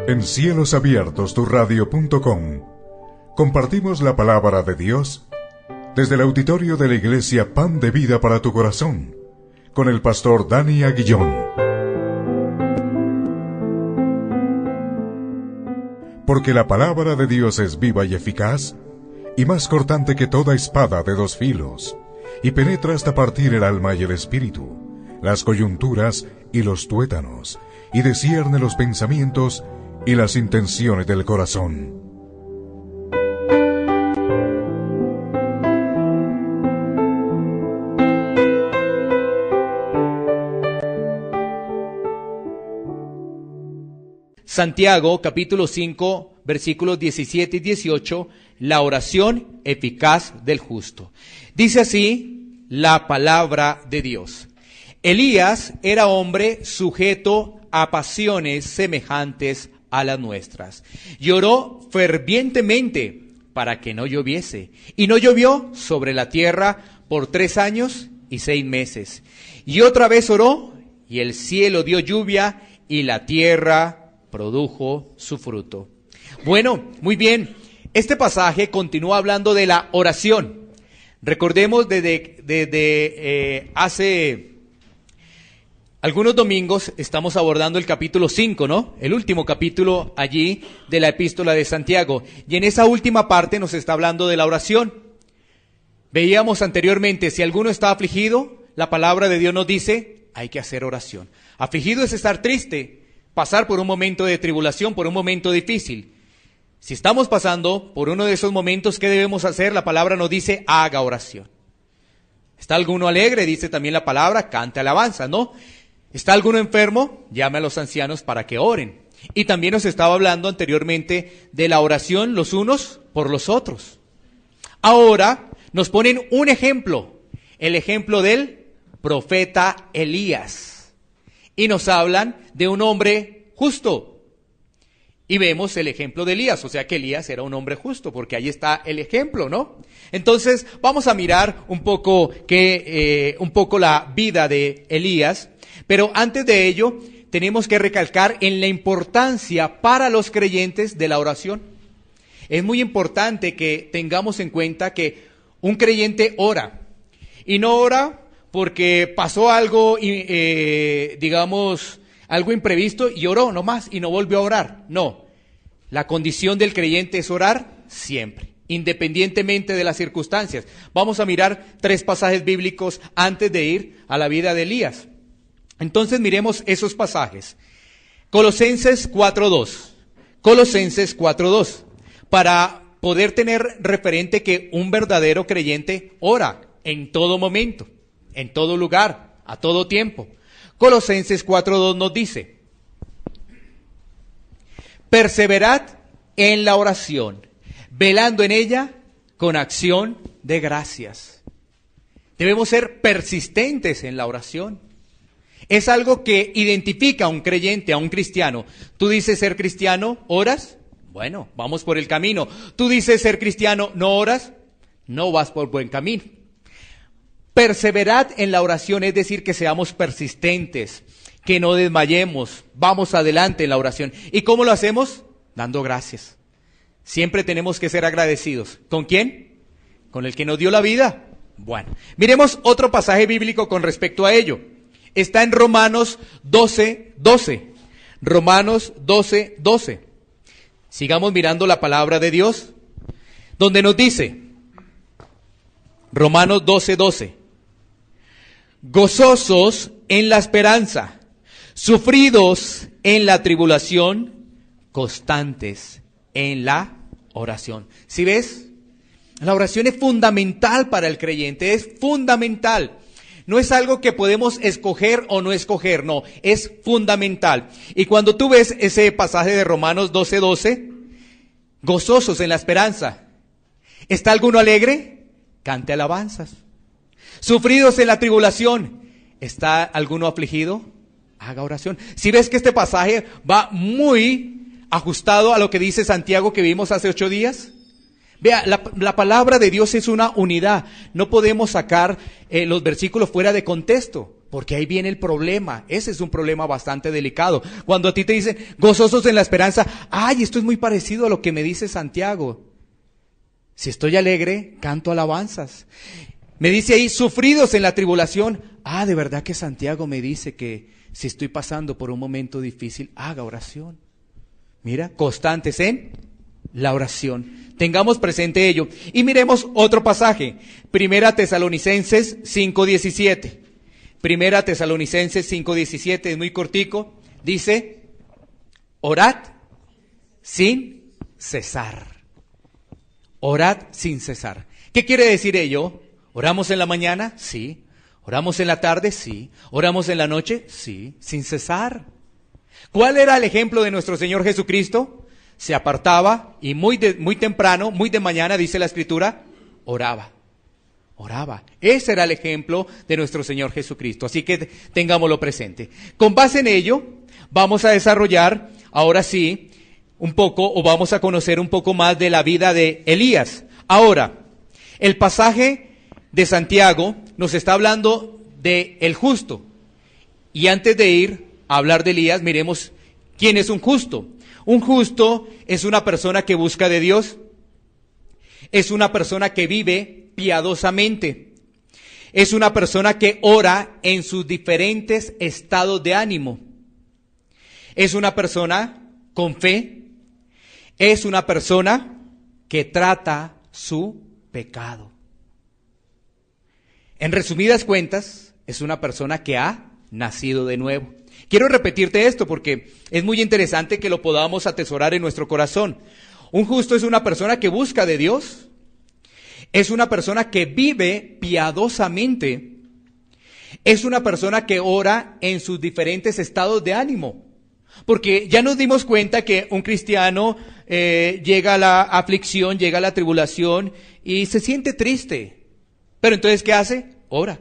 En cielosabiertosturradio.com compartimos la palabra de Dios desde el auditorio de la Iglesia Pan de Vida para tu Corazón, con el pastor Dani Aguillón. Porque la palabra de Dios es viva y eficaz, y más cortante que toda espada de dos filos, y penetra hasta partir el alma y el espíritu, las coyunturas y los tuétanos, y discierne los pensamientos y las intenciones del corazón. Santiago, capítulo 5, versículos 17 y 18, la oración eficaz del justo. Dice así la palabra de Dios. Elías era hombre sujeto a pasiones semejantes a las nuestras. Lloró fervientemente para que no lloviese, y no llovió sobre la tierra por 3 años y 6 meses. Y otra vez oró, y el cielo dio lluvia, y la tierra produjo su fruto. Bueno, muy bien. Este pasaje continúa hablando de la oración. Recordemos desde hace algunos domingos estamos abordando el capítulo 5, ¿no? El último capítulo allí de la epístola de Santiago. Y en esa última parte nos está hablando de la oración. Veíamos anteriormente, si alguno está afligido, la palabra de Dios nos dice, hay que hacer oración. Afligido es estar triste, pasar por un momento de tribulación, por un momento difícil. Si estamos pasando por uno de esos momentos, ¿qué debemos hacer? La palabra nos dice, haga oración. ¿Está alguno alegre? Dice también la palabra, cante alabanza, ¿no? ¿Está alguno enfermo? Llame a los ancianos para que oren. Y también nos estaba hablando anteriormente de la oración los unos por los otros. Ahora nos ponen un ejemplo, el ejemplo del profeta Elías. Y nos hablan de un hombre justo. Y vemos el ejemplo de Elías, o sea que Elías era un hombre justo, porque ahí está el ejemplo, ¿no? Entonces vamos a mirar un poco la vida de Elías. Pero antes de ello, tenemos que recalcar en la importancia para los creyentes de la oración. Es muy importante que tengamos en cuenta que un creyente ora. Y no ora porque pasó algo, algo imprevisto y oró nomás y no volvió a orar. No, la condición del creyente es orar siempre, independientemente de las circunstancias. Vamos a mirar 3 pasajes bíblicos antes de ir a la vida de Elías. Entonces miremos esos pasajes. Colosenses 4:2. Colosenses 4:2. Para poder tener referente que un verdadero creyente ora en todo momento, en todo lugar, a todo tiempo. Colosenses 4:2 nos dice: perseverad en la oración, velando en ella con acción de gracias. Debemos ser persistentes en la oración. Es algo que identifica a un creyente, a un cristiano. Tú dices ser cristiano, ¿oras? Bueno, vamos por el camino. Tú dices ser cristiano, ¿no oras? No vas por buen camino. Perseverad en la oración, es decir, que seamos persistentes, que no desmayemos, vamos adelante en la oración. ¿Y cómo lo hacemos? Dando gracias. Siempre tenemos que ser agradecidos. ¿Con quién? ¿Con el que nos dio la vida? Bueno, miremos otro pasaje bíblico con respecto a ello. Está en Romanos 12:12. Romanos 12:12. Sigamos mirando la palabra de Dios, donde nos dice, Romanos 12:12. Gozosos en la esperanza, sufridos en la tribulación, constantes en la oración. ¿Sí ves? La oración es fundamental para el creyente, es fundamental. No es algo que podemos escoger o no escoger, no, es fundamental. Y cuando tú ves ese pasaje de Romanos 12:12, gozosos en la esperanza, ¿está alguno alegre? Cante alabanzas. Sufridos en la tribulación, ¿está alguno afligido? Haga oración. Si ves que este pasaje va muy ajustado a lo que dice Santiago que vimos hace 8 días. Vea, la palabra de Dios es una unidad. No podemos sacar los versículos fuera de contexto. Porque ahí viene el problema. Ese es un problema bastante delicado. Cuando a ti te dicen, gozosos en la esperanza, ay, esto es muy parecido a lo que me dice Santiago. Si estoy alegre, canto alabanzas. Me dice ahí, sufridos en la tribulación. Ah, de verdad que Santiago me dice que si estoy pasando por un momento difícil, haga oración. Mira, constantes en la oración. Tengamos presente ello. Y miremos otro pasaje. Primera Tesalonicenses 5:17. Primera Tesalonicenses 5:17, es muy cortico. Dice, orad sin cesar. Orad sin cesar. ¿Qué quiere decir ello? ¿Oramos en la mañana? Sí. ¿Oramos en la tarde? Sí. ¿Oramos en la noche? Sí. Sin cesar. ¿Cuál era el ejemplo de nuestro Señor Jesucristo? Se apartaba y muy temprano, muy de mañana, dice la Escritura, oraba. Oraba. Ese era el ejemplo de nuestro Señor Jesucristo. Así que tengámoslo presente. Con base en ello, vamos a desarrollar, ahora sí, un poco, o vamos a conocer un poco más de la vida de Elías. Ahora, el pasaje de Santiago nos está hablando de el justo. Y antes de ir a hablar de Elías, miremos quién es un justo. Un justo es una persona que busca de Dios. Es una persona que vive piadosamente. Es una persona que ora en sus diferentes estados de ánimo. Es una persona con fe. Es una persona que trata su pecado. En resumidas cuentas, es una persona que ha nacido de nuevo. Quiero repetirte esto porque es muy interesante que lo podamos atesorar en nuestro corazón. Un justo es una persona que busca de Dios. Es una persona que vive piadosamente. Es una persona que ora en sus diferentes estados de ánimo. Porque ya nos dimos cuenta que un cristiano llega a la aflicción, llega a la tribulación y se siente triste. Pero entonces, ¿qué hace? Ora.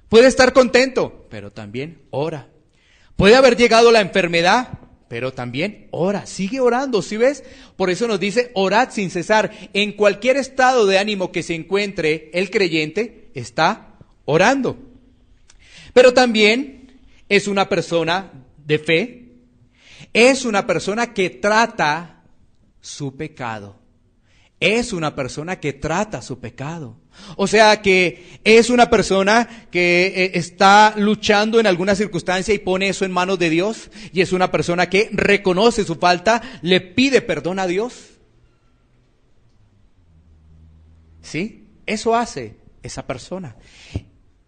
Puede estar contento, pero también ora. Puede haber llegado la enfermedad, pero también ora. Sigue orando, ¿sí ves? Por eso nos dice, orad sin cesar. En cualquier estado de ánimo que se encuentre el creyente, está orando. Pero también es una persona de fe. Es una persona que trata su pecado. Es una persona que trata su pecado. O sea que es una persona que está luchando en alguna circunstancia y pone eso en manos de Dios. Y es una persona que reconoce su falta, le pide perdón a Dios. ¿Sí? Eso hace esa persona.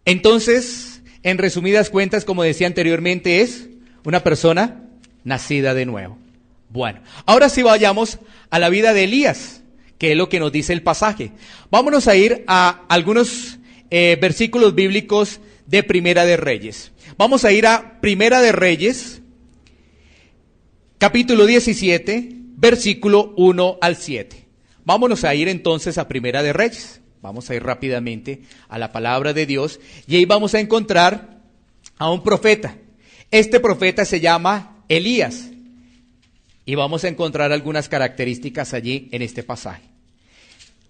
Entonces, en resumidas cuentas, como decía anteriormente, es una persona nacida de nuevo. Bueno, ahora sí vayamos a la vida de Elías, que es lo que nos dice el pasaje. Vámonos a ir a algunos versículos bíblicos de Primera de Reyes. Vamos a ir a Primera de Reyes, capítulo 17, versículo 1 al 7. Vámonos a ir entonces a Primera de Reyes. Vamos a ir rápidamente a la palabra de Dios y ahí vamos a encontrar a un profeta. Este profeta se llama Elías. Y vamos a encontrar algunas características allí en este pasaje.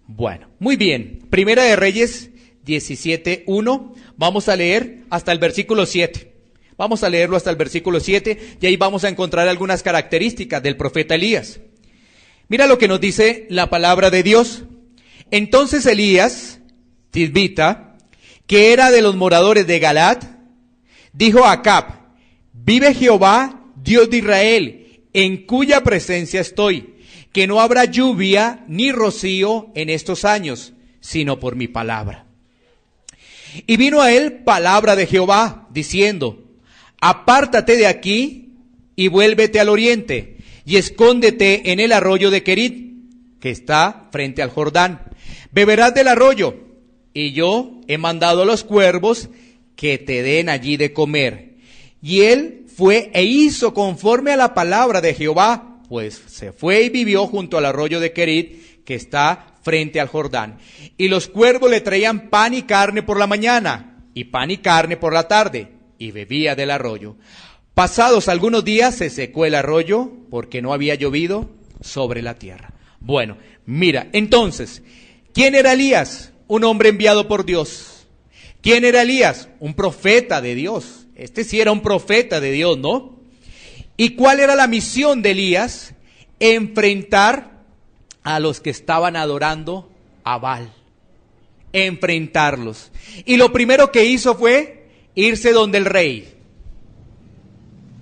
Bueno, muy bien. Primera de Reyes 17:1. Vamos a leer hasta el versículo 7. Vamos a leerlo hasta el versículo 7 y ahí vamos a encontrar algunas características del profeta Elías. Mira lo que nos dice la palabra de Dios. Entonces Elías, tisbita, que era de los moradores de Galaad, dijo a Acab: vive Jehová, Dios de Israel, en cuya presencia estoy, que no habrá lluvia ni rocío en estos años, sino por mi palabra. Y vino a él palabra de Jehová, diciendo: apártate de aquí y vuélvete al oriente, y escóndete en el arroyo de Querit, que está frente al Jordán. Beberás del arroyo, y yo he mandado a los cuervos que te den allí de comer. Y él fue e hizo conforme a la palabra de Jehová, pues se fue y vivió junto al arroyo de Querit, que está frente al Jordán. Y los cuervos le traían pan y carne por la mañana, y pan y carne por la tarde, y bebía del arroyo. Pasados algunos días se secó el arroyo, porque no había llovido sobre la tierra. Bueno, mira, entonces, ¿quién era Elías? Un hombre enviado por Dios, ¿Quién era Elías? Un profeta de Dios. Este sí era un profeta de Dios, ¿no? ¿Y cuál era la misión de Elías? Enfrentar a los que estaban adorando a Baal. Enfrentarlos. Y lo primero que hizo fue irse donde el rey.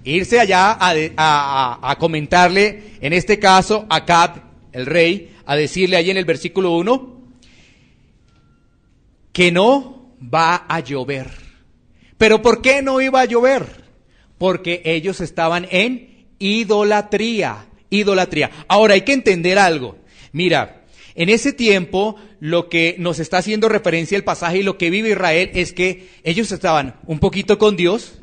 Irse allá a comentarle, en este caso, a Acab, el rey, a decirle allí en el versículo 1, que no va a llover. ¿Pero por qué no iba a llover? Porque ellos estaban en idolatría. Idolatría. Ahora hay que entender algo. Mira, en ese tiempo lo que nos está haciendo referencia el pasaje y lo que vive Israel es que ellos estaban un poquito con Dios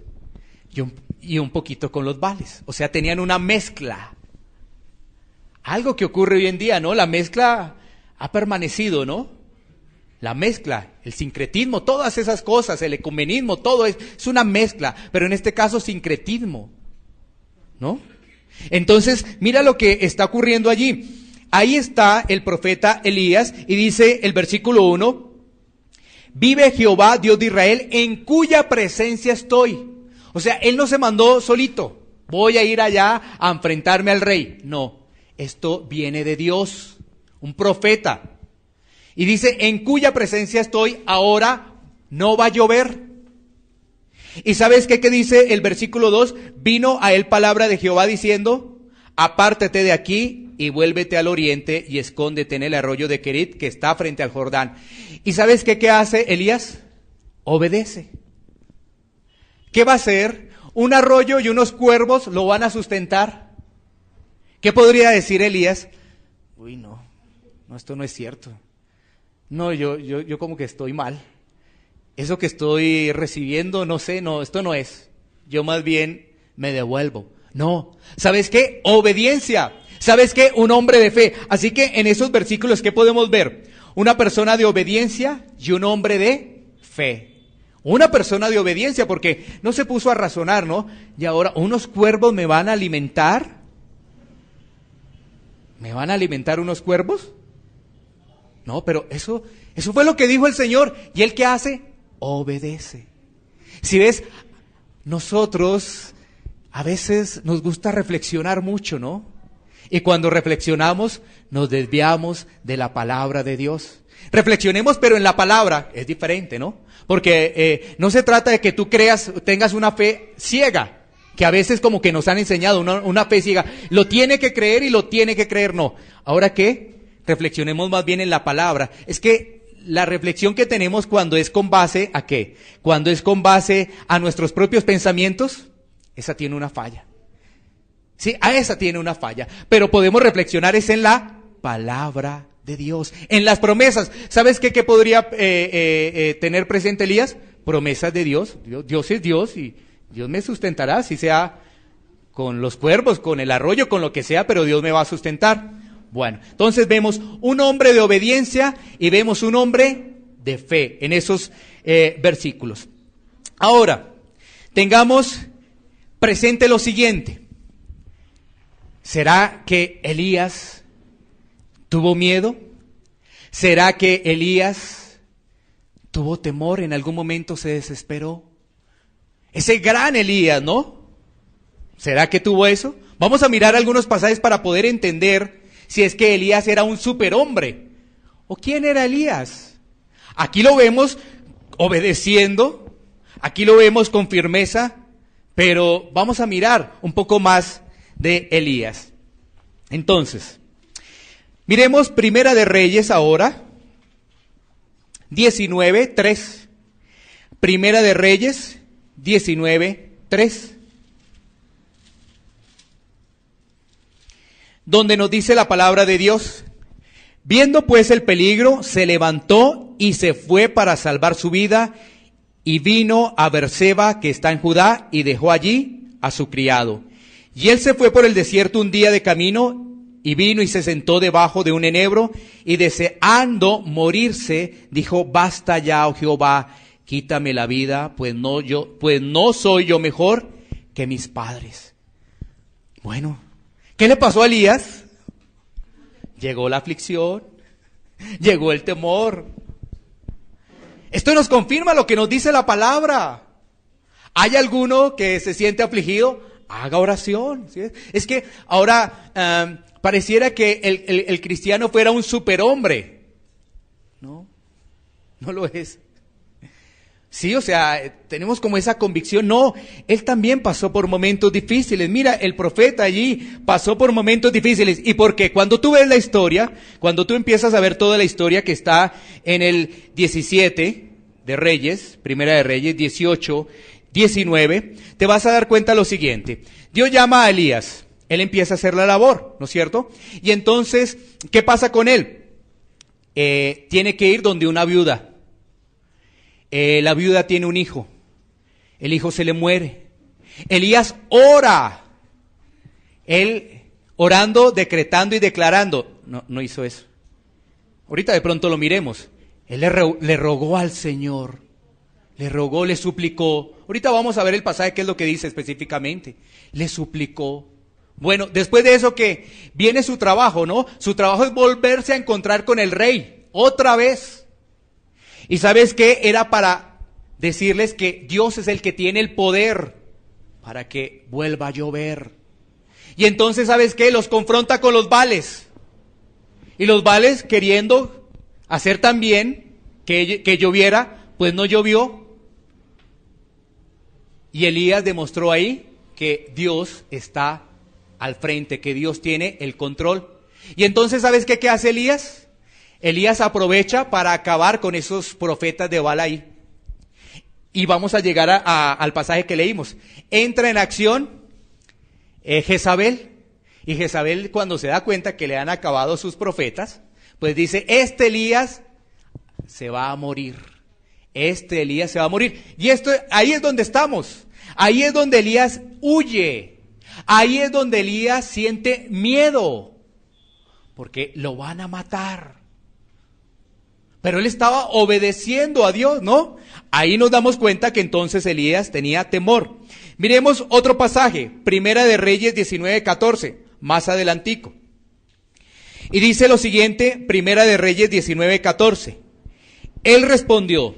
y un poquito con los Baales. O sea, tenían una mezcla. Algo que ocurre hoy en día, ¿no? La mezcla ha permanecido, ¿no? La mezcla, el sincretismo, todas esas cosas, el ecumenismo, todo es una mezcla, pero en este caso sincretismo, ¿no? Entonces, mira lo que está ocurriendo allí. Ahí está el profeta Elías y dice el versículo 1, vive Jehová, Dios de Israel, en cuya presencia estoy. O sea, él no se mandó solito, voy a ir allá a enfrentarme al rey. No, esto viene de Dios, un profeta. Y dice, en cuya presencia estoy, ahora no va a llover. ¿Y sabes qué dice el versículo 2? Vino a él palabra de Jehová diciendo, apártate de aquí y vuélvete al oriente y escóndete en el arroyo de Querit que está frente al Jordán. ¿Y sabes qué hace Elías? Obedece. ¿Qué va a hacer? Un arroyo y unos cuervos lo van a sustentar. ¿Qué podría decir Elías? Uy, no, esto no es cierto. No, yo como que estoy mal. Eso que estoy recibiendo, no sé, no, esto no es. Yo más bien me devuelvo. No, ¿sabes qué? Obediencia. ¿Sabes qué? Un hombre de fe. Así que en esos versículos, ¿qué podemos ver? Una persona de obediencia y un hombre de fe. Una persona de obediencia, porque no se puso a razonar, ¿no? Y ahora, ¿unos cuervos me van a alimentar? ¿Me van a alimentar unos cuervos? No, pero eso fue lo que dijo el Señor. ¿Y él qué hace? Obedece. Si ves, nosotros a veces nos gusta reflexionar mucho, ¿no? Y cuando reflexionamos, nos desviamos de la palabra de Dios. Reflexionemos, pero en la palabra es diferente, ¿no? Porque no se trata de que tú tengas una fe ciega, que a veces como que nos han enseñado, una fe ciega. Lo tiene que creer y lo tiene que creer, no. ¿Ahora qué? Reflexionemos más bien en la palabra. Es que la reflexión que tenemos cuando es con base ¿a qué? Cuando es con base a nuestros propios pensamientos, esa tiene una falla. Sí, a esa tiene una falla. Pero podemos reflexionar es en la palabra de Dios, en las promesas. ¿Sabes qué podría tener presente Elías? Promesas de Dios. Dios es Dios y Dios me sustentará, si sea con los cuervos, con el arroyo, con lo que sea, pero Dios me va a sustentar. Bueno, entonces vemos un hombre de obediencia y vemos un hombre de fe en esos versículos. Ahora, tengamos presente lo siguiente. ¿Será que Elías tuvo miedo? ¿Será que Elías tuvo temor? ¿En algún momento se desesperó? Ese gran Elías, ¿no? ¿Será que tuvo eso? Vamos a mirar algunos pasajes para poder entender si es que Elías era un superhombre. ¿O quién era Elías? Aquí lo vemos obedeciendo, aquí lo vemos con firmeza, pero vamos a mirar un poco más de Elías. Entonces, miremos Primera de Reyes ahora, 19:3. Primera de Reyes, 19:3. Donde nos dice la palabra de Dios, viendo pues el peligro, se levantó y se fue para salvar su vida, y vino a Berseba, que está en Judá, y dejó allí a su criado. Y él se fue por el desierto un día de camino, y vino y se sentó debajo de un enebro, y deseando morirse, dijo, basta ya, oh Jehová, quítame la vida, pues no soy yo mejor que mis padres. Bueno, ¿qué le pasó a Elías? Llegó la aflicción, llegó el temor. Esto nos confirma lo que nos dice la palabra. ¿Hay alguno que se siente afligido? Haga oración. ¿Sí? Es que ahora pareciera que el cristiano fuera un superhombre. No, no lo es. Sí, o sea, tenemos como esa convicción. No, él también pasó por momentos difíciles. Mira, el profeta allí pasó por momentos difíciles. ¿Y por qué? Cuando tú ves la historia, cuando tú empiezas a ver toda la historia que está en el 17 de Reyes, Primera de Reyes, 18, 19, te vas a dar cuenta lo siguiente. Dios llama a Elías. Él empieza a hacer la labor, ¿no es cierto? Y entonces, ¿qué pasa con él? Tiene que ir donde una viuda. La viuda tiene un hijo, el hijo se le muere. Elías ora, él orando, decretando y declarando. No hizo eso. Ahorita de pronto lo miremos. Él le rogó al Señor, le rogó, le suplicó. Ahorita vamos a ver el pasaje, qué es lo que dice específicamente. Le suplicó. Bueno, después de eso que viene su trabajo, ¿no? Su trabajo es volverse a encontrar con el rey, otra vez. ¿Y sabes qué? Era para decirles que Dios es el que tiene el poder para que vuelva a llover. Y entonces, ¿sabes qué? Los confronta con los Baales. Y los Baales, queriendo hacer también que lloviera, pues no llovió. Y Elías demostró ahí que Dios está al frente, que Dios tiene el control. Y entonces, ¿sabes qué hace Elías? Elías aprovecha para acabar con esos profetas de Baal ahí. Y vamos a llegar al pasaje que leímos. Entra en acción Jezabel. Y Jezabel, cuando se da cuenta que le han acabado sus profetas, pues dice, este Elías se va a morir. Este Elías se va a morir. Y ahí es donde estamos. Ahí es donde Elías huye. Ahí es donde Elías siente miedo. Porque lo van a matar. Pero él estaba obedeciendo a Dios, ¿no? Ahí nos damos cuenta que entonces Elías tenía temor. Miremos otro pasaje, Primera de Reyes 19:14, más adelantico. Y dice lo siguiente, Primera de Reyes 19:14. Él respondió,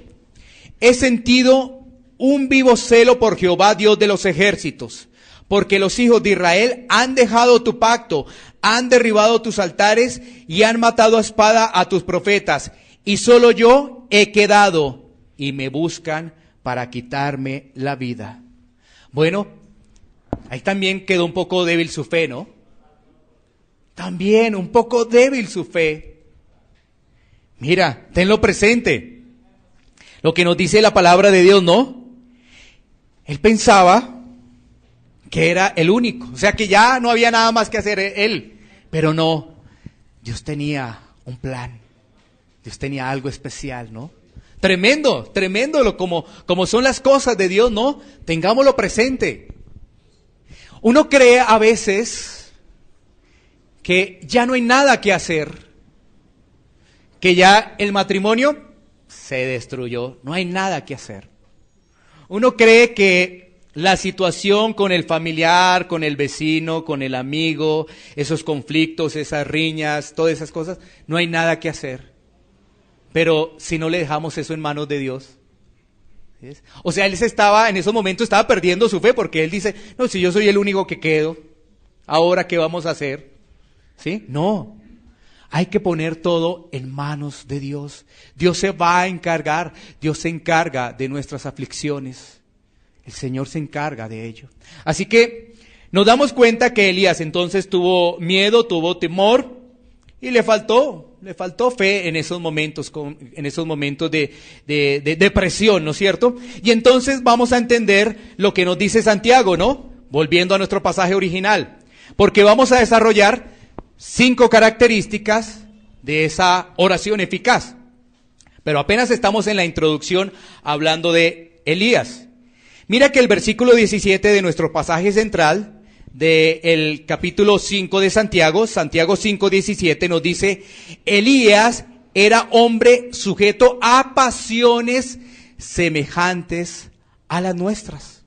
he sentido un vivo celo por Jehová, Dios de los ejércitos, porque los hijos de Israel han dejado tu pacto, han derribado tus altares y han matado a espada a tus profetas. Y solo yo he quedado y me buscan para quitarme la vida. Bueno, ahí también quedó un poco débil su fe, ¿no? También un poco débil su fe. Mira, tenlo presente. Lo que nos dice la palabra de Dios, ¿no? Él pensaba que era el único. O sea que ya no había nada más que hacer él. Pero no, Dios tenía un plan. Dios tenía algo especial, ¿no? Tremendo, tremendo como son las cosas de Dios, ¿no? Tengámoslo presente. Uno cree a veces que ya no hay nada que hacer, que ya el matrimonio se destruyó, no hay nada que hacer. Uno cree que la situación con el familiar, con el vecino, con el amigo, esos conflictos, esas riñas, todas esas cosas, no hay nada que hacer. Pero si no le dejamos eso en manos de Dios. ¿Sí? O sea, él en esos momentos estaba perdiendo su fe porque él dice, no, si yo soy el único que quedo, ¿ahora qué vamos a hacer? ¿Sí? No, hay que poner todo en manos de Dios. Dios se va a encargar, Dios se encarga de nuestras aflicciones. El Señor se encarga de ello. Así que nos damos cuenta que Elías entonces tuvo miedo, tuvo temor y le faltó fe en esos momentos de depresión, ¿no es cierto? Y entonces vamos a entender lo que nos dice Santiago, ¿no? Volviendo a nuestro pasaje original, porque vamos a desarrollar 5 características de esa oración eficaz. Pero apenas estamos en la introducción hablando de Elías. Mira que el versículo 17 de nuestro pasaje central, del capítulo 5 de Santiago 5:17 nos dice, Elías era hombre sujeto a pasiones semejantes a las nuestras.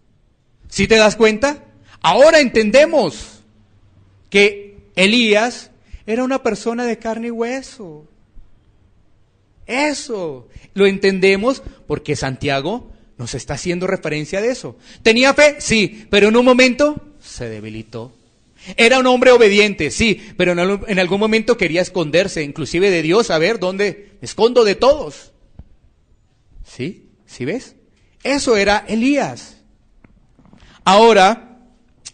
¿Sí te das cuenta? Ahora entendemos que Elías era una persona de carne y hueso. Eso lo entendemos porque Santiago nos está haciendo referencia de eso. ¿Tenía fe? Sí, pero en un momento se debilitó. Era un hombre obediente, sí, pero en algún momento quería esconderse, inclusive de Dios, a ver, ¿dónde me escondo de todos? ¿Sí? ¿Sí ves? Eso era Elías. Ahora,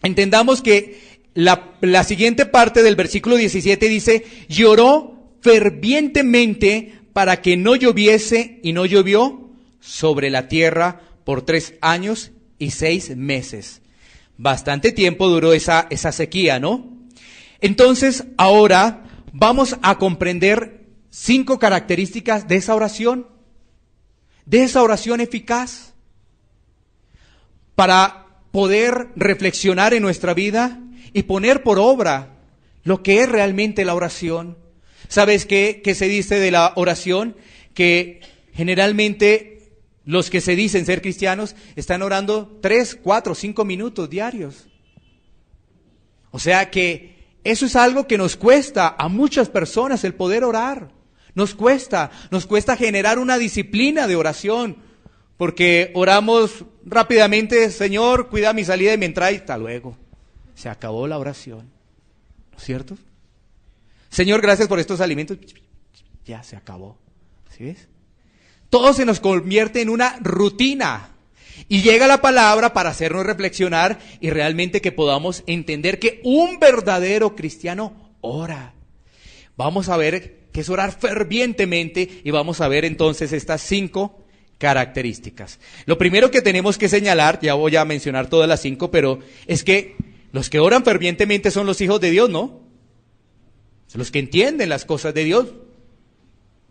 entendamos que la siguiente parte del versículo 17 dice, lloró fervientemente para que no lloviese, y no llovió sobre la tierra por 3 años y 6 meses. Bastante tiempo duró esa sequía, ¿no? Entonces, ahora vamos a comprender 5 características de esa oración eficaz, para poder reflexionar en nuestra vida y poner por obra lo que es realmente la oración. ¿Sabes qué se dice de la oración? Que generalmente los que se dicen ser cristianos están orando 3, 4, 5 minutos diarios. O sea que eso es algo que nos cuesta a muchas personas el poder orar. Nos cuesta generar una disciplina de oración, porque oramos rápidamente, Señor, cuida mi salida y mi entrada, y hasta luego. Se acabó la oración, ¿no es cierto? Señor, gracias por estos alimentos. Ya se acabó, ¿sí ves? Todo se nos convierte en una rutina. Y llega la palabra para hacernos reflexionar y realmente que podamos entender que un verdadero cristiano ora. Vamos a ver qué es orar fervientemente y vamos a ver entonces estas 5 características. Lo primero que tenemos que señalar, ya voy a mencionar todas las 5, pero es que los que oran fervientemente son los hijos de Dios, ¿no? Son los que entienden las cosas de Dios.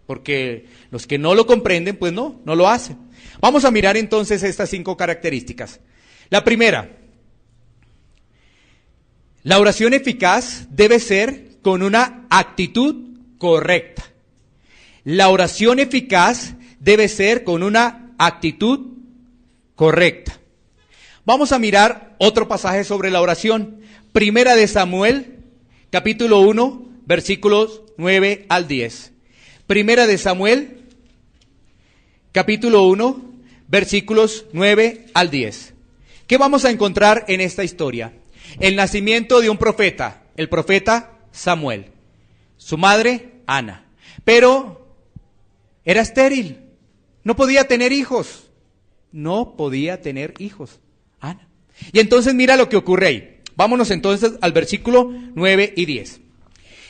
Porque los que no lo comprenden, pues no lo hacen. Vamos a mirar entonces estas 5 características. La primera, la oración eficaz debe ser con una actitud correcta. La oración eficaz debe ser con una actitud correcta. Vamos a mirar otro pasaje sobre la oración. Primera de Samuel, capítulo 1, versículos 9 al 10. Primera de Samuel, capítulo 1, versículos 9 al 10. ¿Qué vamos a encontrar en esta historia? El nacimiento de un profeta, el profeta Samuel. Su madre, Ana. Pero era estéril, no podía tener hijos. No podía tener hijos, Ana. Y entonces mira lo que ocurre ahí. Vámonos entonces al versículo 9 y 10.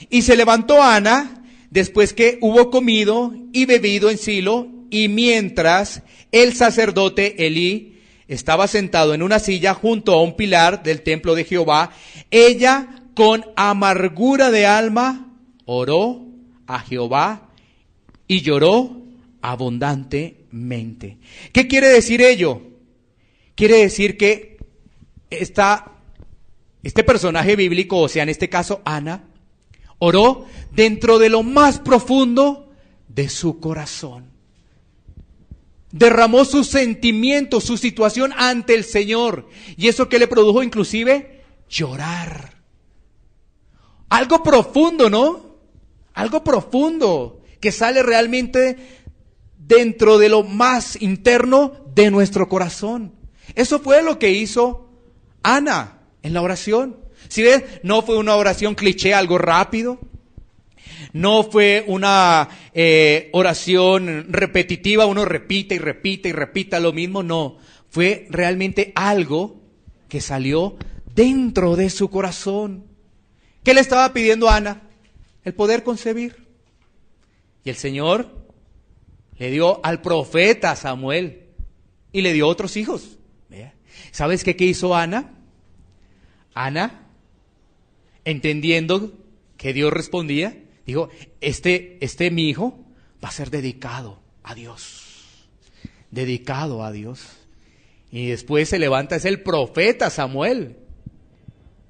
Y se levantó Ana después que hubo comido y bebido en Silo, y mientras el sacerdote Elí estaba sentado en una silla junto a un pilar del templo de Jehová, ella con amargura de alma oró a Jehová y lloró abundantemente. ¿Qué quiere decir ello? Quiere decir que este personaje bíblico, o sea, en este caso Ana, oró dentro de lo más profundo de su corazón. Derramó sus sentimientos, su situación ante el Señor. Y eso que le produjo inclusive llorar. Algo profundo, ¿no? Algo profundo que sale realmente dentro de lo más interno de nuestro corazón. Eso fue lo que hizo Ana en la oración. Si ves, no fue una oración cliché, algo rápido. No fue una oración repetitiva, uno repite y repite y repita lo mismo. No, fue realmente algo que salió dentro de su corazón. ¿Qué le estaba pidiendo a Ana? El poder concebir. Y el Señor le dio al profeta Samuel y le dio otros hijos. ¿Sabes qué hizo Ana? Ana, entendiendo que Dios respondía, dijo, este mi hijo va a ser dedicado a Dios. Dedicado a Dios. Y después se levanta, es el profeta Samuel.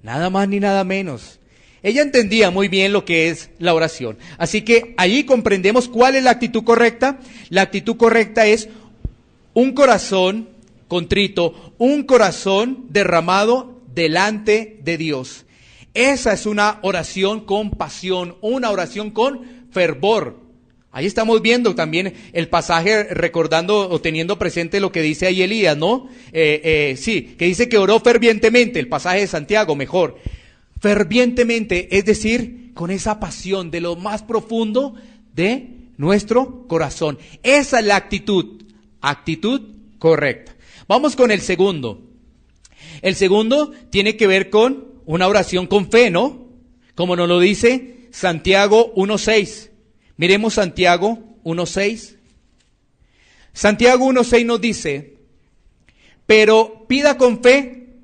Nada más ni nada menos. Ella entendía muy bien lo que es la oración. Así que allí comprendemos cuál es la actitud correcta. La actitud correcta es un corazón contrito, un corazón derramado delante de Dios. Esa es una oración con pasión, una oración con fervor. Ahí estamos viendo también el pasaje, recordando o teniendo presente lo que dice ahí Elías, ¿no? Sí, que dice que oró fervientemente, el pasaje de Santiago, mejor. Fervientemente, es decir, con esa pasión de lo más profundo de nuestro corazón. Esa es la actitud correcta. Vamos con el segundo. El segundo tiene que ver con una oración con fe, ¿no? Como nos lo dice Santiago 1:6. Miremos Santiago 1:6. Santiago 1:6 nos dice: pero pida con fe,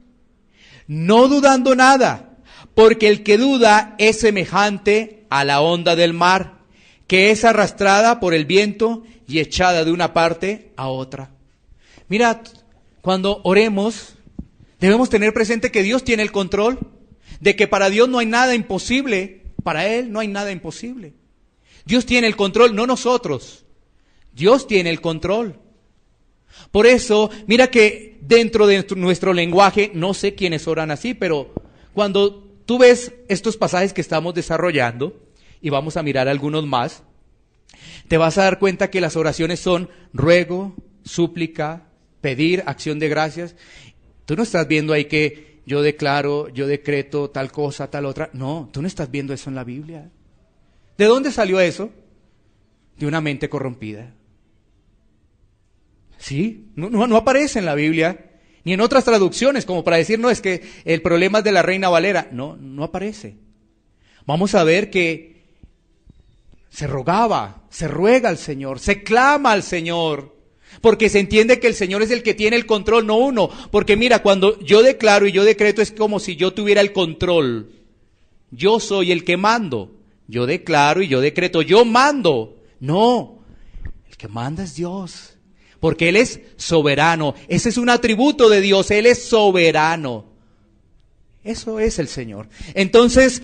no dudando nada, porque el que duda es semejante a la onda del mar, que es arrastrada por el viento y echada de una parte a otra. Mirad, cuando oremos, debemos tener presente que Dios tiene el control, de que para Dios no hay nada imposible, para Él no hay nada imposible. Dios tiene el control, no nosotros. Dios tiene el control. Por eso, mira que dentro de nuestro lenguaje, no sé quiénes oran así, pero cuando tú ves estos pasajes que estamos desarrollando, y vamos a mirar algunos más, te vas a dar cuenta que las oraciones son ruego, súplica, pedir, acción de gracias. Tú no estás viendo ahí que yo declaro, yo decreto tal cosa, tal otra. No, tú no estás viendo eso en la Biblia. ¿De dónde salió eso? De una mente corrompida. Sí, no aparece en la Biblia, ni en otras traducciones, como para decir, no, es que el problema es de la Reina Valera. No aparece. Vamos a ver que se rogaba, se ruega al Señor, se clama al Señor, porque se entiende que el Señor es el que tiene el control, no uno. Porque mira, cuando yo declaro y yo decreto es como si yo tuviera el control. Yo soy el que mando. Yo declaro y yo decreto, yo mando. No, el que manda es Dios, porque Él es soberano. Ese es un atributo de Dios, Él es soberano. Eso es el Señor. Entonces,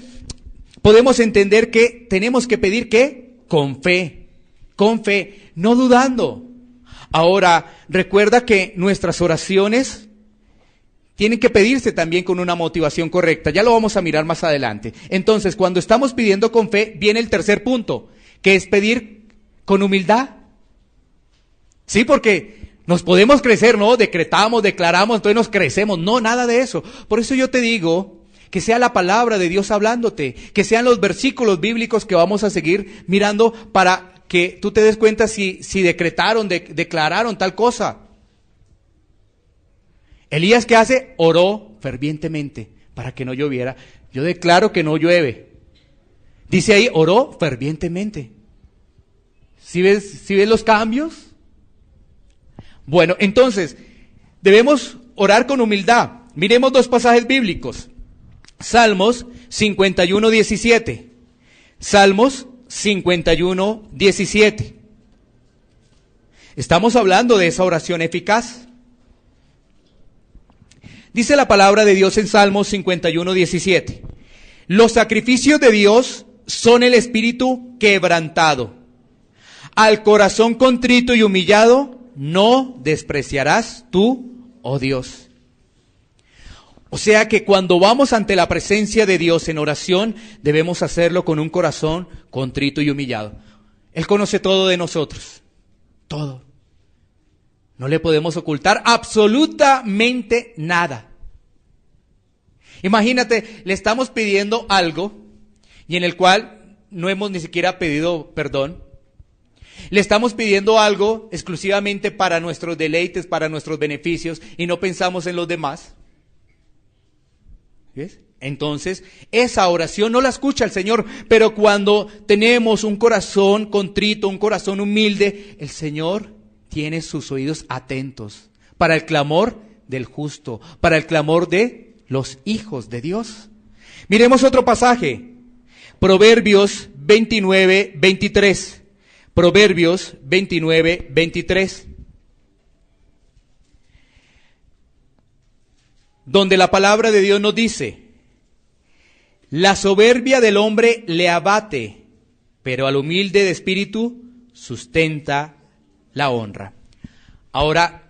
podemos entender que tenemos que pedir ¿qué? Con fe, no dudando. Ahora, recuerda que nuestras oraciones tienen que pedirse también con una motivación correcta. Ya lo vamos a mirar más adelante. Entonces, cuando estamos pidiendo con fe, viene el tercer punto, que es pedir con humildad. Sí, porque nos podemos crecer, ¿no? Decretamos, declaramos, entonces nos crecemos. No, nada de eso. Por eso yo te digo que sea la palabra de Dios hablándote, que sean los versículos bíblicos que vamos a seguir mirando para que tú te des cuenta si decretaron, declararon tal cosa. Elías, ¿qué hace? Oró fervientemente para que no lloviera. Yo declaro que no llueve. Dice ahí, oró fervientemente. ¿Sí ves los cambios? Bueno, entonces, debemos orar con humildad. Miremos dos pasajes bíblicos. Salmos 51:17. Salmos 51:17. Estamos hablando de esa oración eficaz. Dice la palabra de Dios en Salmos 51:17. Los sacrificios de Dios son el espíritu quebrantado. Al corazón contrito y humillado no despreciarás tú, oh Dios. O sea que cuando vamos ante la presencia de Dios en oración, debemos hacerlo con un corazón contrito y humillado. Él conoce todo de nosotros, todo. No le podemos ocultar absolutamente nada. Imagínate, le estamos pidiendo algo y en el cual no hemos ni siquiera pedido perdón. Le estamos pidiendo algo exclusivamente para nuestros deleites, para nuestros beneficios y no pensamos en los demás. ¿Ves? Entonces, esa oración no la escucha el Señor, pero cuando tenemos un corazón contrito, un corazón humilde, el Señor tiene sus oídos atentos para el clamor del justo, para el clamor de los hijos de Dios. Miremos otro pasaje, Proverbios 29:23. Proverbios 29:23. Donde la palabra de Dios nos dice: la soberbia del hombre le abate, pero al humilde de espíritu sustenta la honra. Ahora,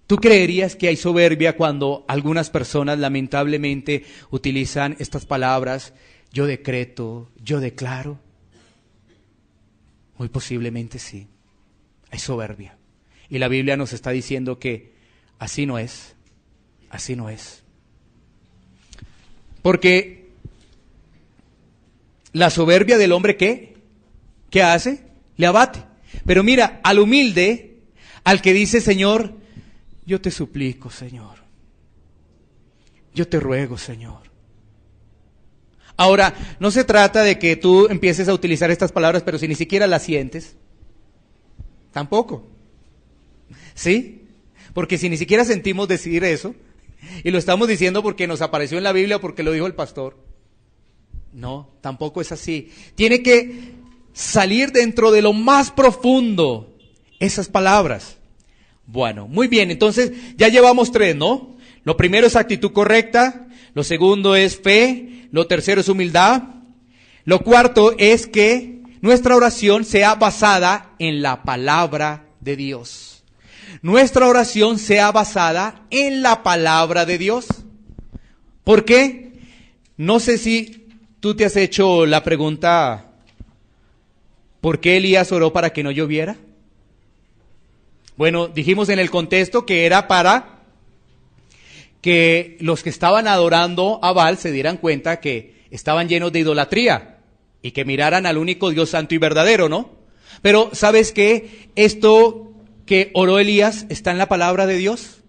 ¿tú creerías que hay soberbia cuando algunas personas lamentablemente utilizan estas palabras? Yo decreto, yo declaro. Muy posiblemente sí. Hay soberbia. Y la Biblia nos está diciendo que así no es. Así no es. Porque la soberbia del hombre, ¿qué hace? Le abate. Pero mira, al humilde, al que dice, Señor, yo te suplico, Señor. Yo te ruego, Señor. Ahora, no se trata de que tú empieces a utilizar estas palabras, pero si ni siquiera las sientes, tampoco. ¿Sí? Porque si ni siquiera sentimos decir eso, y lo estamos diciendo porque nos apareció en la Biblia o porque lo dijo el pastor, no, tampoco es así. Tiene que salir dentro de lo más profundo esas palabras. Bueno, muy bien, entonces ya llevamos 3, ¿no? Lo primero es actitud correcta, lo segundo es fe, lo tercero es humildad, lo cuarto es que nuestra oración sea basada en la palabra de Dios. Nuestra oración sea basada en la palabra de Dios. ¿Por qué? No sé si tú te has hecho la pregunta, ¿por qué Elías oró para que no lloviera? Bueno, dijimos en el contexto que era para que los que estaban adorando a Baal se dieran cuenta que estaban llenos de idolatría y que miraran al único Dios santo y verdadero, ¿no? Pero ¿sabes qué? Esto que oró Elías está en la palabra de Dios.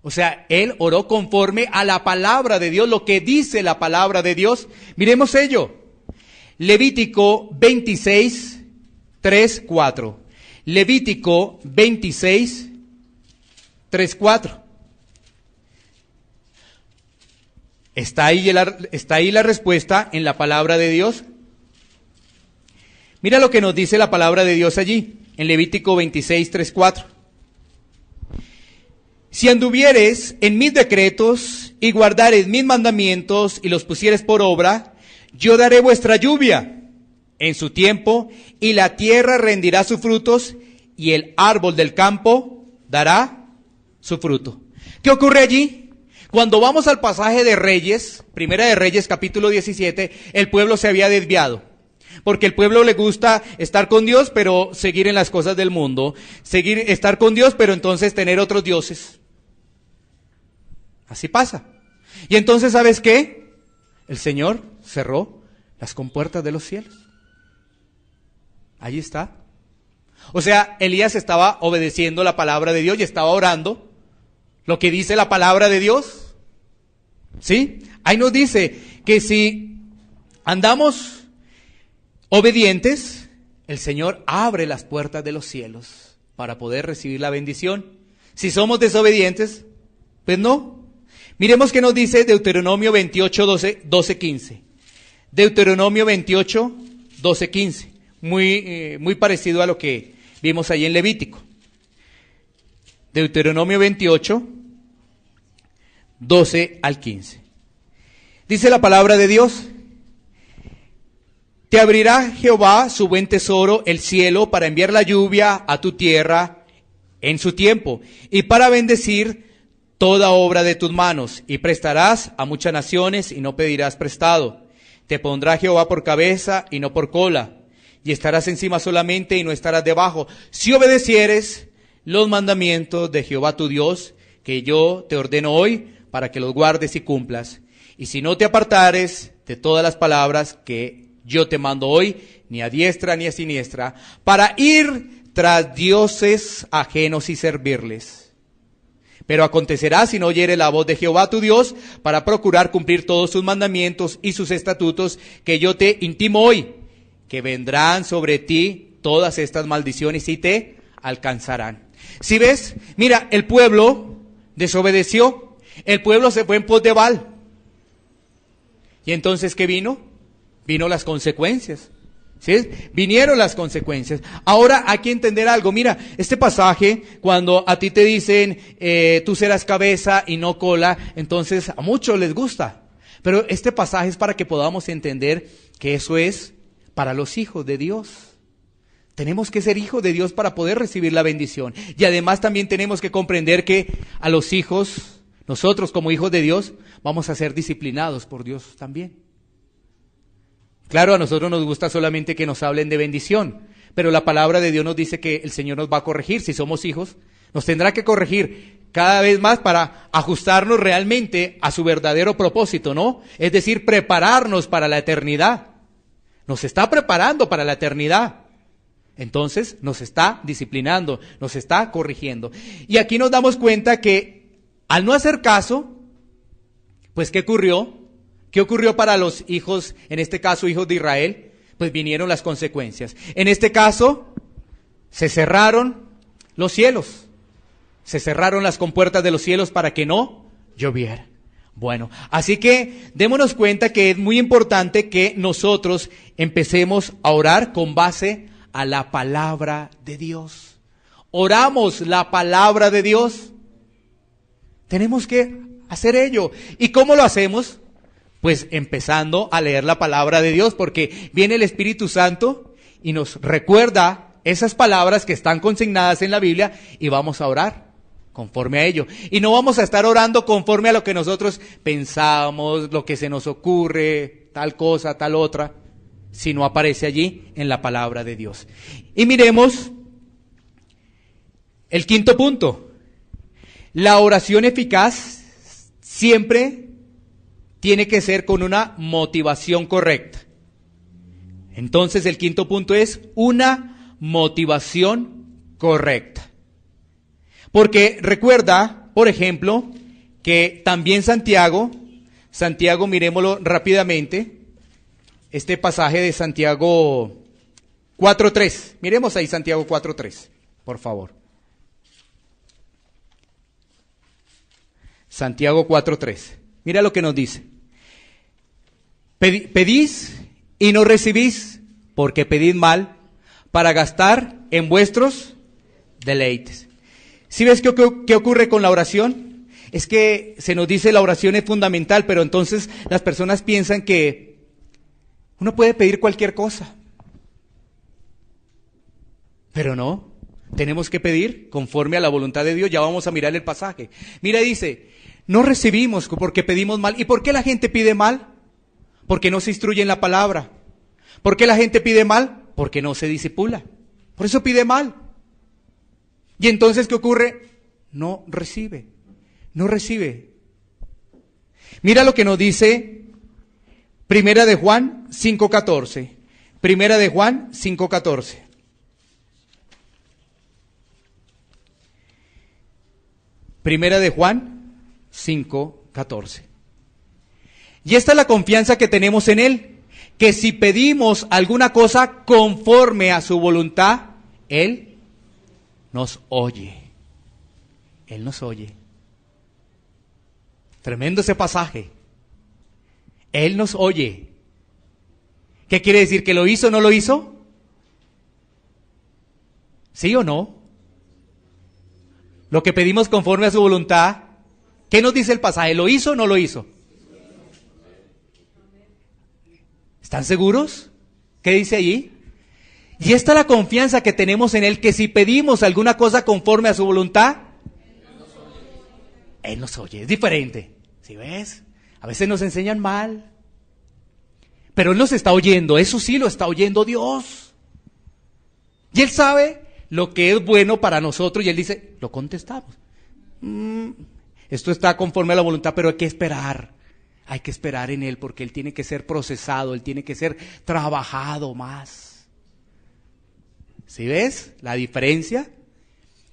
O sea, él oró conforme a la palabra de Dios, lo que dice la palabra de Dios. Miremos ello. Levítico 26, 3, 4. Levítico 26, 3, 4. ¿Está ahí la respuesta en la palabra de Dios? Mira lo que nos dice la palabra de Dios allí, en Levítico 26, 3, 4. Si anduvieres en mis decretos y guardares mis mandamientos y los pusieres por obra, yo daré vuestra lluvia en su tiempo y la tierra rendirá sus frutos y el árbol del campo dará su fruto. ¿Qué ocurre allí? Cuando vamos al pasaje de Reyes, Primera de Reyes, capítulo 17, el pueblo se había desviado. Porque el pueblo le gusta estar con Dios, pero seguir en las cosas del mundo. Estar con Dios, pero entonces tener otros dioses. Así pasa. Y entonces, ¿sabes qué? El Señor cerró las compuertas de los cielos. Allí está. O sea, Elías estaba obedeciendo la palabra de Dios y estaba orando lo que dice la palabra de Dios. ¿Sí? Ahí nos dice que si andamos obedientes, el Señor abre las puertas de los cielos para poder recibir la bendición. Si somos desobedientes, pues no. Miremos qué nos dice Deuteronomio 28, 12, 15. Deuteronomio 28, 12, 15. Muy parecido a lo que vimos ahí en Levítico. Deuteronomio 28, 12 al 15. Dice la palabra de Dios: te abrirá Jehová su buen tesoro, el cielo, para enviar la lluvia a tu tierra en su tiempo, y para bendecir toda obra de tus manos, y prestarás a muchas naciones y no pedirás prestado. Te pondrá Jehová por cabeza y no por cola, y estarás encima solamente y no estarás debajo, si obedecieres los mandamientos de Jehová tu Dios, que yo te ordeno hoy, para que los guardes y cumplas. Y si no te apartares de todas las palabras que yo te mando hoy, ni a diestra ni a siniestra, para ir tras dioses ajenos y servirles. Pero acontecerá, si no oyeres la voz de Jehová tu Dios, para procurar cumplir todos sus mandamientos y sus estatutos que yo te intimo hoy, que vendrán sobre ti todas estas maldiciones y te alcanzarán. ¿Sí ves? Mira, el pueblo desobedeció, el pueblo se fue en pos de Baal. ¿Y entonces qué vino? Vino las consecuencias. ¿Sí? Vinieron las consecuencias. Ahora hay que entender algo. Mira, este pasaje, cuando a ti te dicen tú serás cabeza y no cola, entonces a muchos les gusta. Pero este pasaje es para que podamos entender que eso es para los hijos de Dios. Tenemos que ser hijos de Dios para poder recibir la bendición. Y además también tenemos que comprender que a los hijos, nosotros como hijos de Dios, vamos a ser disciplinados por Dios también. Claro, a nosotros nos gusta solamente que nos hablen de bendición, pero la palabra de Dios nos dice que el Señor nos va a corregir. Si somos hijos, nos tendrá que corregir cada vez más para ajustarnos realmente a su verdadero propósito, ¿no? Es decir, prepararnos para la eternidad. Nos está preparando para la eternidad. Entonces nos está disciplinando, nos está corrigiendo. Y aquí nos damos cuenta que al no hacer caso, pues ¿qué ocurrió? ¿Qué ocurrió para los hijos, en este caso hijos de Israel? Pues vinieron las consecuencias. En este caso, se cerraron los cielos. Se cerraron las compuertas de los cielos para que no lloviera. Bueno, así que démonos cuenta que es muy importante que nosotros empecemos a orar con base a la palabra de Dios. Oramos la palabra de Dios. Tenemos que hacer ello. ¿Y cómo lo hacemos? Pues empezando a leer la palabra de Dios, porque viene el Espíritu Santo y nos recuerda esas palabras que están consignadas en la Biblia y vamos a orar conforme a ello. Y no vamos a estar orando conforme a lo que nosotros pensamos, lo que se nos ocurre, tal cosa, tal otra, si no aparece allí en la palabra de Dios. Y miremos el quinto punto. La oración eficaz siempre tiene que ser con una motivación correcta. Entonces el quinto punto es una motivación correcta. Porque recuerda, por ejemplo, que también Santiago, miremoslo rápidamente, este pasaje de Santiago 4:3. Miremos ahí Santiago 4:3, por favor. Santiago 4:3. Mira lo que nos dice. Pedís y no recibís, porque pedid mal, para gastar en vuestros deleites. ¿Sí ves qué ocurre con la oración? Es que se nos dice la oración es fundamental, pero entonces las personas piensan que uno puede pedir cualquier cosa. Pero no, tenemos que pedir conforme a la voluntad de Dios. Ya vamos a mirar el pasaje. Mira, dice, no recibimos porque pedimos mal. ¿Y por qué la gente pide mal? Porque no se instruye en la palabra. ¿Por qué la gente pide mal? Porque no se discipula. Por eso pide mal. Y entonces, ¿qué ocurre? No recibe. No recibe. Mira lo que nos dice Primera de Juan 5:14. Primera de Juan 5:14. Primera de Juan 5:14. Y esta es la confianza que tenemos en Él, que si pedimos alguna cosa conforme a su voluntad, Él nos oye. Él nos oye. Tremendo ese pasaje. Él nos oye. ¿Qué quiere decir? ¿Que lo hizo o no lo hizo? ¿Sí o no? Lo que pedimos conforme a su voluntad. ¿Qué nos dice el pasaje? ¿Lo hizo o no lo hizo? ¿Están seguros? ¿Qué dice allí? Y esta es la confianza que tenemos en Él, que si pedimos alguna cosa conforme a su voluntad, Él nos oye. Es diferente. ¿Sí ves? A veces nos enseñan mal. Pero Él nos está oyendo. Eso sí lo está oyendo Dios. Y Él sabe lo que es bueno para nosotros. Y Él dice, lo contestamos. Esto está conforme a la voluntad, pero hay que esperar. Hay que esperar en Él porque Él tiene que ser procesado. Él tiene que ser trabajado más. ¿Sí ves la diferencia?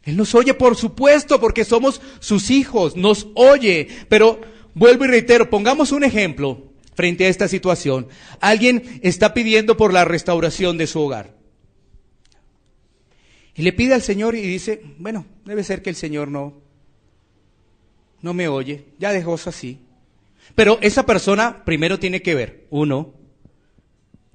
Él nos oye, por supuesto, porque somos sus hijos. Nos oye. Pero vuelvo y reitero, pongamos un ejemplo frente a esta situación. Alguien está pidiendo por la restauración de su hogar. Y le pide al Señor y dice, bueno, debe ser que el Señor no me oye. Ya dejó eso así. Pero esa persona primero tiene que ver, uno,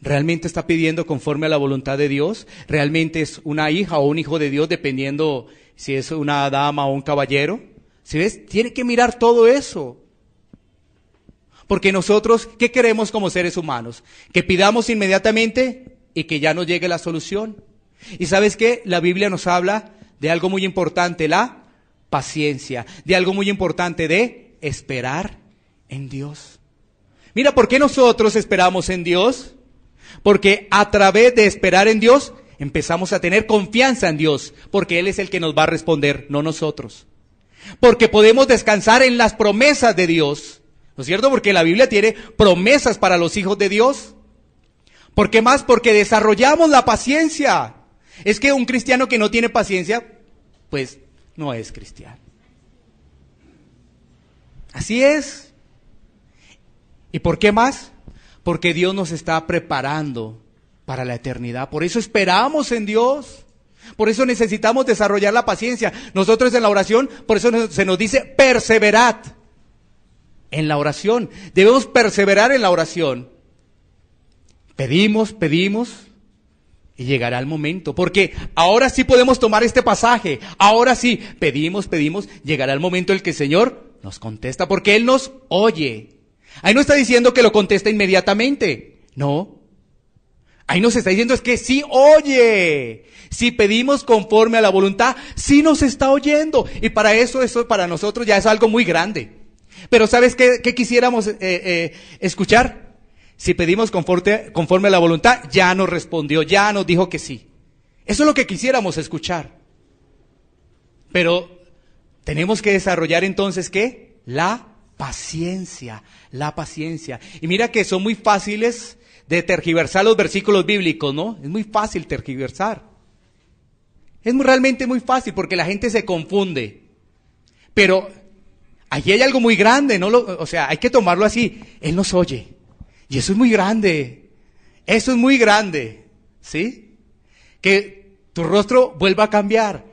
¿realmente está pidiendo conforme a la voluntad de Dios? ¿Realmente es una hija o un hijo de Dios, dependiendo si es una dama o un caballero? ¿Sí ves? Tiene que mirar todo eso. Porque nosotros, ¿qué queremos como seres humanos? Que pidamos inmediatamente y que ya nos llegue la solución. ¿Y sabes qué? La Biblia nos habla de algo muy importante, la paciencia, de algo muy importante, de esperar en Dios. Mira, ¿por qué nosotros esperamos en Dios? Porque a través de esperar en Dios, empezamos a tener confianza en Dios, porque Él es el que nos va a responder, no nosotros. Porque podemos descansar en las promesas de Dios, ¿no es cierto? Porque la Biblia tiene promesas para los hijos de Dios. ¿Por qué más? Porque desarrollamos la paciencia. Es que un cristiano que no tiene paciencia, pues no es cristiano. Así es. ¿Y por qué más? Porque Dios nos está preparando para la eternidad. Por eso esperamos en Dios. Por eso necesitamos desarrollar la paciencia. Nosotros en la oración, por eso se nos dice perseverad en la oración. Debemos perseverar en la oración. Pedimos y llegará el momento. Porque ahora sí podemos tomar este pasaje. Ahora sí, pedimos, llegará el momento en el que el Señor nos contesta. Porque Él nos oye. Ahí no está diciendo que lo contesta inmediatamente. No. Ahí nos está diciendo es que sí oye. Si pedimos conforme a la voluntad, sí nos está oyendo. Y para eso para nosotros ya es algo muy grande. Pero ¿sabes qué quisiéramos escuchar? Si pedimos conforme a la voluntad, ya nos respondió, ya nos dijo que sí. Eso es lo que quisiéramos escuchar. Pero tenemos que desarrollar entonces, ¿qué? La paciencia. Y mira que son muy fáciles de tergiversar los versículos bíblicos, ¿no? Es muy fácil tergiversar. Es realmente muy fácil porque la gente se confunde. Pero allí hay algo muy grande, ¿no? O sea, hay que tomarlo así. Él nos oye. Y eso es muy grande. Eso es muy grande. ¿Sí? Que tu rostro vuelva a cambiar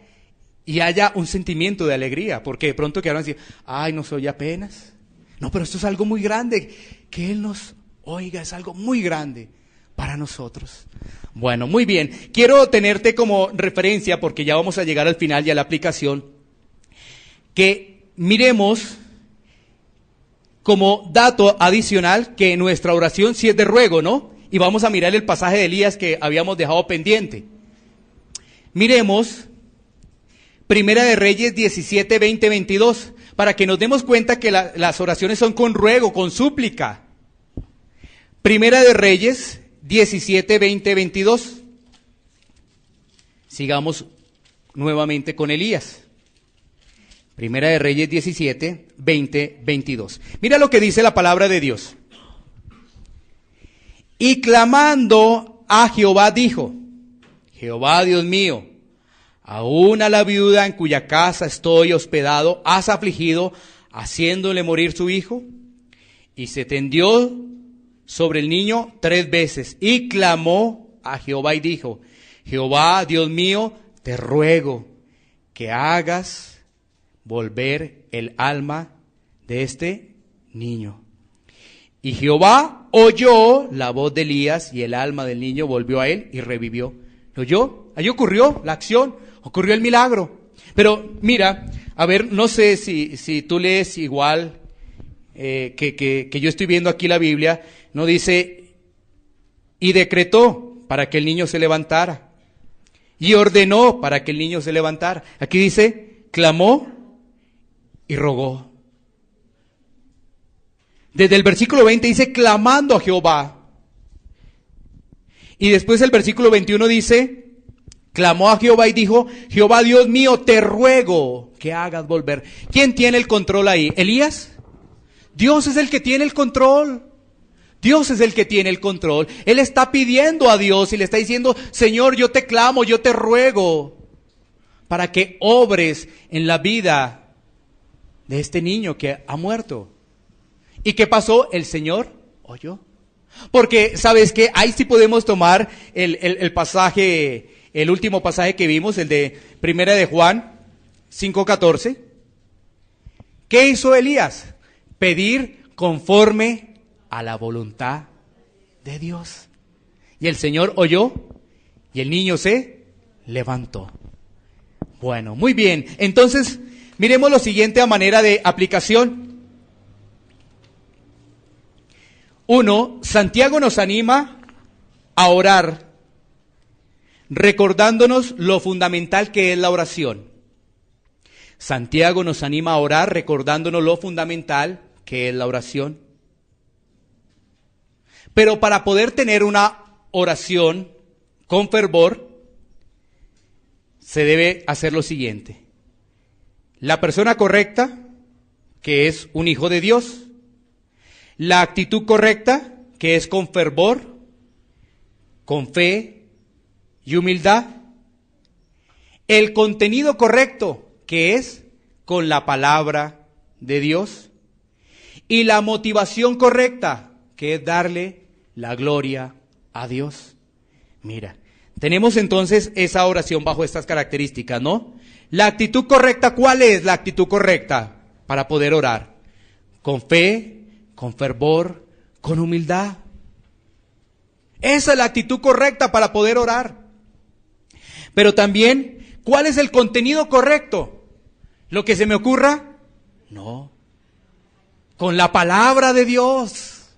y haya un sentimiento de alegría. Porque de pronto quedaron así, ay, nos oye apenas. No, pero esto es algo muy grande. Que Él nos oiga es algo muy grande para nosotros. Bueno, muy bien. Quiero tenerte como referencia, porque ya vamos a llegar al final y a la aplicación, que miremos como dato adicional que nuestra oración sí es de ruego, ¿no? Y vamos a mirar el pasaje de Elías que habíamos dejado pendiente. Miremos Primera de Reyes 17, 20, 22, para que nos demos cuenta que las oraciones son con ruego, con súplica. Primera de Reyes 17, 20, 22. Sigamos nuevamente con Elías. Primera de Reyes 17, 20, 22. Mira lo que dice la palabra de Dios. Y clamando a Jehová dijo, Jehová Dios mío, aún a la viuda en cuya casa estoy hospedado, has afligido, haciéndole morir su hijo. Y se tendió sobre el niño 3 veces y clamó a Jehová y dijo, Jehová Dios mío, te ruego que hagas volver el alma de este niño. Y Jehová oyó la voz de Elías y el alma del niño volvió a él y revivió. ¿Lo oyó? Ahí ocurrió la acción, ocurrió el milagro. Pero mira, a ver, no sé si tú lees igual que yo estoy viendo aquí la Biblia, no dice, y decretó para que el niño se levantara, y ordenó para que el niño se levantara. Aquí dice, clamó y rogó. Desde el versículo 20 dice, clamando a Jehová. Y después el versículo 21 dice, clamó a Jehová y dijo, Jehová Dios mío, te ruego que hagas volver. ¿Quién tiene el control ahí? ¿Elías? Dios es el que tiene el control. Dios es el que tiene el control. Él está pidiendo a Dios y le está diciendo, Señor, yo te clamo, yo te ruego para que obres en la vida de este niño que ha muerto. ¿Y qué pasó? El Señor oyó. Porque, ¿sabes qué? Ahí sí podemos tomar el pasaje, el último pasaje que vimos, el de Primera de Juan 5:14. ¿Qué hizo Elías? Pedir conforme a la voluntad de Dios. Y el Señor oyó y el niño se levantó. Bueno, muy bien. Entonces, miremos lo siguiente a manera de aplicación. 1, Santiago nos anima a orar, recordándonos lo fundamental que es la oración. Santiago nos anima a orar, recordándonos lo fundamental que es la oración. Pero para poder tener una oración con fervor, se debe hacer lo siguiente. La persona correcta, que es un hijo de Dios. La actitud correcta, que es con fervor, con fe y humildad. El contenido correcto, que es con la palabra de Dios. Y la motivación correcta, que es darle la gloria a Dios. Mira, tenemos entonces esa oración bajo estas características, ¿no? La actitud correcta, ¿cuál es la actitud correcta para poder orar? Con fe, con fervor, con humildad. Esa es la actitud correcta para poder orar. Pero también, ¿cuál es el contenido correcto? ¿Lo que se me ocurra? No. Con la palabra de Dios.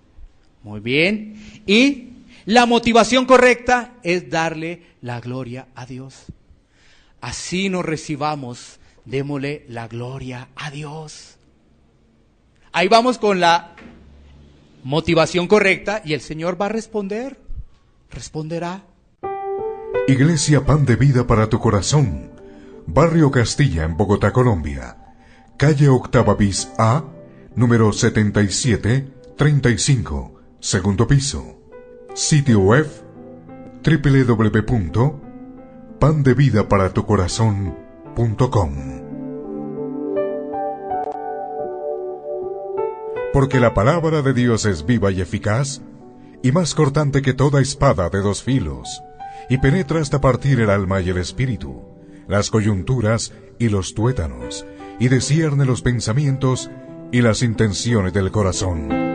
Muy bien. Y la motivación correcta es darle la gloria a Dios. Así nos recibamos, démosle la gloria a Dios. Ahí vamos con la motivación correcta y el Señor va a responder, responderá. Iglesia Pan de Vida para tu Corazón, Barrio Castilla en Bogotá, Colombia. Calle Octava bis A, número 7735, segundo piso. Sitio web www.pandevidaparatucorazon.com. Porque la palabra de Dios es viva y eficaz, y más cortante que toda espada de dos filos, y penetra hasta partir el alma y el espíritu, las coyunturas y los tuétanos, y discierne los pensamientos y las intenciones del corazón.